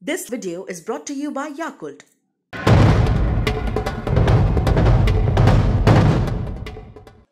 This video is brought to you by Yakult.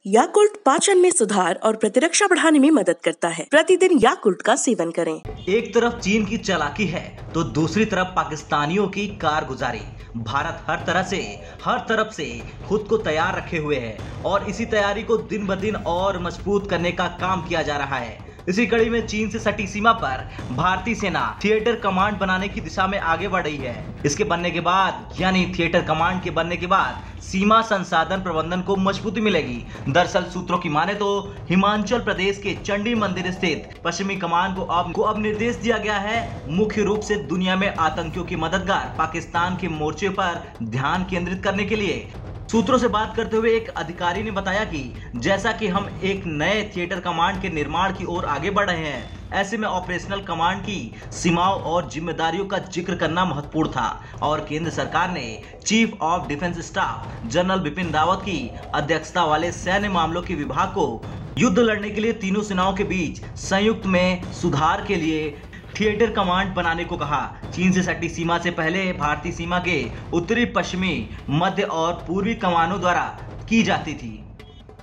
Yakult पाचन में सुधार और प्रतिरक्षा बढ़ाने में मदद करता है। प्रतिदिन याकुल्ट का सेवन करें। एक तरफ चीन की चालाकी है तो दूसरी तरफ पाकिस्तानियों की कारगुजारी। भारत हर तरफ से खुद को तैयार रखे हुए है और इसी तैयारी को दिन ब दिन और मजबूत करने का काम किया जा रहा है। इसी कड़ी में चीन से सटी सीमा पर भारतीय सेना थिएटर कमांड बनाने की दिशा में आगे बढ़ रही है। इसके बनने के बाद यानी थिएटर कमांड के बनने के बाद सीमा संसाधन प्रबंधन को मजबूती मिलेगी। दरअसल सूत्रों की माने तो हिमाचल प्रदेश के चंडी मंदिर स्थित पश्चिमी कमान को अब निर्देश दिया गया है मुख्य रूप से दुनिया में आतंकियों की मददगार पाकिस्तान के मोर्चे पर ध्यान केंद्रित करने के लिए। सूत्रों से बात करते हुए एक अधिकारी ने बताया कि जैसा कि हम एक नए थिएटर कमांड के निर्माण की ओर आगे बढ़ रहे हैं, ऐसे में ऑपरेशनल कमांड की सीमाओं और जिम्मेदारियों का जिक्र करना महत्वपूर्ण था और केंद्र सरकार ने chief of defence staff general Bipin Rawat की अध्यक्षता वाले सैन्य मामलों के विभाग को युद्ध लड़ने के लिए तीनों सेनाओं के बीच संयुक्त में सुधार के लिए थिएटर कमांड बनाने को कहा। चीन से सटी सीमा से पहले भारतीय सीमा के उत्तरी, पश्चिमी, मध्य और पूर्वी कमानों द्वारा की जाती थी,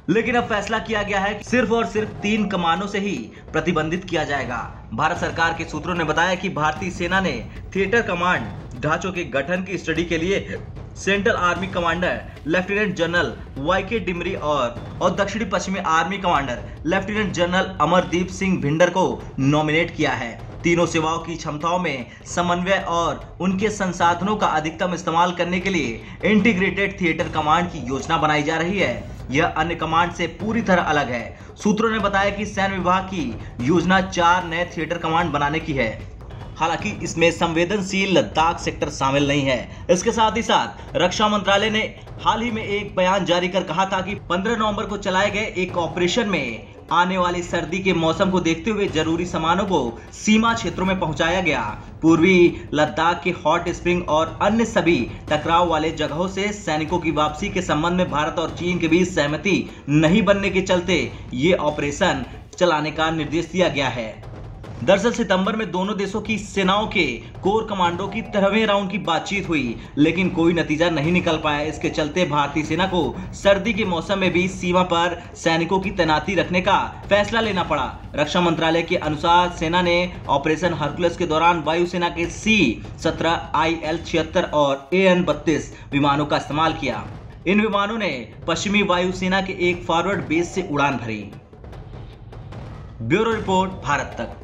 लेकिन अब फैसला किया गया है कि सिर्फ और सिर्फ 3 कमानों से ही प्रतिबंधित किया जाएगा। भारत सरकार के सूत्रों ने बताया कि भारतीय सेना ने थिएटर कमांड ढांचों के गठन की स्टडी के लिए central army commander lieutenant general YK Dimri और दक्षिणी पश्चिमी army commander lieutenant general Amardeep Singh Bhinder को नॉमिनेट किया है। तीनों सेवाओं की क्षमताओं में समन्वय और उनके संसाधनों का अधिकतम इस्तेमाल करने के लिए इंटीग्रेटेड थिएटर कमांड की योजना बनाई जा रही है। यह अन्य कमांड से पूरी तरह अलग है। सूत्रों ने बताया कि सैन्य विभाग की योजना 4 नए थिएटर कमांड बनाने की है। हालांकि इसमें संवेदनशील लद्दाख सेक्टर शामिल नहीं है। इसके साथ ही साथ रक्षा मंत्रालय ने हाल ही में एक बयान जारी कर कहा था कि 15 नवंबर को चलाए गए एक ऑपरेशन में आने वाली सर्दी के मौसम को देखते हुए जरूरी सामानों को सीमा क्षेत्रों में पहुंचाया गया। पूर्वी लद्दाख के हॉट स्प्रिंग और अन्य सभी टकराव वाले जगहों से सैनिकों की वापसी के संबंध में भारत और चीन के बीच सहमति नहीं बनने के चलते ये ऑपरेशन चलाने का निर्देश दिया गया है। दरअसल सितंबर में दोनों देशों की सेनाओं के कोर कमांडो की 13वें राउंड की बातचीत हुई, लेकिन कोई नतीजा नहीं निकल पाया। इसके चलते भारतीय सेना को सर्दी के मौसम में भी सीमा पर सैनिकों की तैनाती रखने का फैसला लेना पड़ा। रक्षा मंत्रालय के अनुसार सेना ने ऑपरेशन हरकुलस के दौरान वायुसेना के C-17, IL-76 और AN-32 विमानों का इस्तेमाल किया। इन विमानों ने पश्चिमी वायुसेना के एक फॉरवर्ड बेस से उड़ान भरी। ब्यूरो रिपोर्ट, भारत तक।